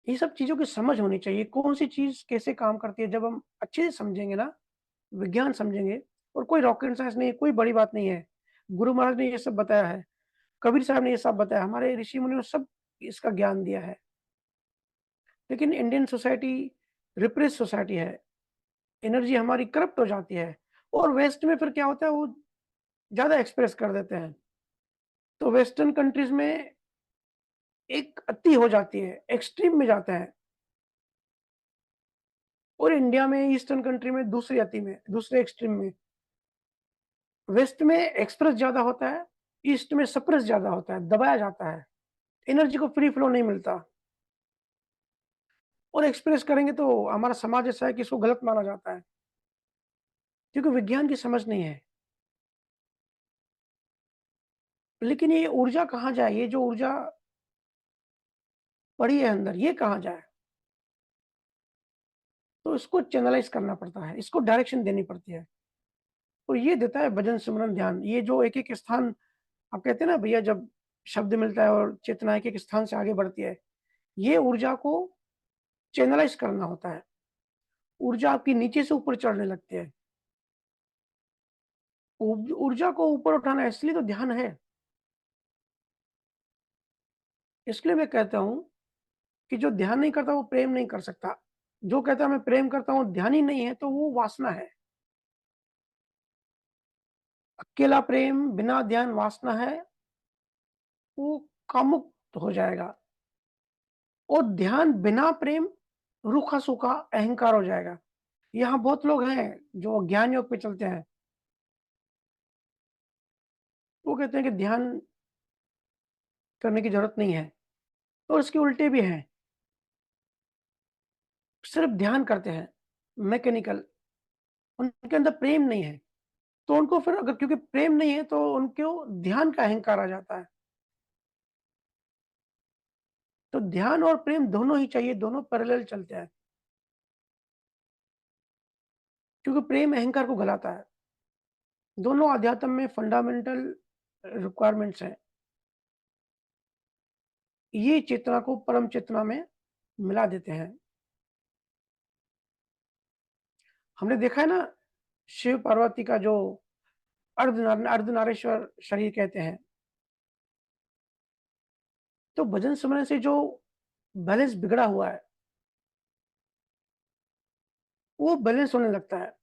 ये सब चीज़ों की समझ होनी चाहिए, कौन-सी चीज़ कैसे काम करती है, जब हम अच्छे से समझेंगे ना, विज्ञान समझेंगे और कोई रॉकेट साइंस नहीं है, कोई बड़ी बात नहीं है। गुरु महाराज ने ये सब बताया है, कबीर साहब ने ये सब बताया, हमारे ऋषि-मुनियों ने सब इसका ज्ञान दिया है। लेकिन इंडियन सोसाइटी रिप्रेस सोसाइटी है, एनर्जी हमारी करप्ट हो जाती है और वेस्ट में फिर क्या होता है वो ज़्यादा एक्सप्रेस कर देते हैं। तो वेस्टर्न कंट्रीज़ में एक अति हो जाती है, एक्सट्रीम में जाता है और इंडिया में ईस्टर्न कंट्री में दूसरी अति में, दूसरे एक्सट्रीम में। वेस्ट में एक्सप्रेस ज़्यादा होता है, ईस्ट में सप्रेस ज़्यादा होता है, दबाया जाता है। एनर्जी को फ्री फ्लो नहीं मिलता और एक्सप्रेस करेंगे तो हमारा समाज ऐसा है कि इसको गलत माना जाता है, क्योंकि विज्ञान की समझ नहीं है। लेकिन ये ऊर्जा कहाँ जाए? ये जो ऊर्जा पड़ी है अंदर, ये कहाँ जाए? तो इसको चैनलाइज़ करना पड़ता है, इसको डायरेक्शन देनी पड़ती है। तो ये देता है भजन, सिमरन, ध्यान। ये जो एक-एक स्थान आप कहते हैं ना भैया जब शब्द मिलता है और चेतना एक-एक स्थान से आगे बढ़ती है, ये ऊर्जा को चैनलाइज़ करना होता है। ऊर्जा आपकी नीचे से ऊपर चढ़ने लगती है। ऊर्जा को ऊपर उठाना है इसलिए तो ध्यान है। इसलिए मैं कहता हूँ कि जो ध्यान नहीं करता वो प्रेम नहीं कर सकता। जो कहता है मैं प्रेम करता हूँ, ध्यान ही नहीं है तो वो वासना है। अकेला प्रेम बिना ध्यान वासना है, वो कामुक हो जाएगा और ध्यान बिना प्रेम रूखा-सूखा अहंकार हो जाएगा। यहाँ बहुत लोग हैं जो ज्ञान योग पे चलते हैं। वो कहते हैं कि ध्यान करने की ज़रूरत नहीं है और इसके उल्टे भी हैं। सिर्फ़ ध्यान करते हैं, मैकेनिकल, उनके अंदर प्रेम नहीं है। तो उनको फिर अगर क्योंकि प्रेम नहीं है तो उनको ध्यान का अहंकार आ जाता है। तो ध्यान और प्रेम दोनों ही चाहिए, दोनों पैरेलल चलते हैं। क्योंकि प्रेम अहंकार को गलाता है। दोनों अध्यात्म में फंडामेंटल रिक्वायरमेंट्स हैं। ये चेतना को परम चेतना में मिला देते हैं। हमने देखा है ना शिव-पार्वती का जो अर्धनारीश्वर शरीर कहते हैं। तो भजन सुनने से जो बैलेंस बिगड़ा हुआ है, वो बैलेंस होने लगता है।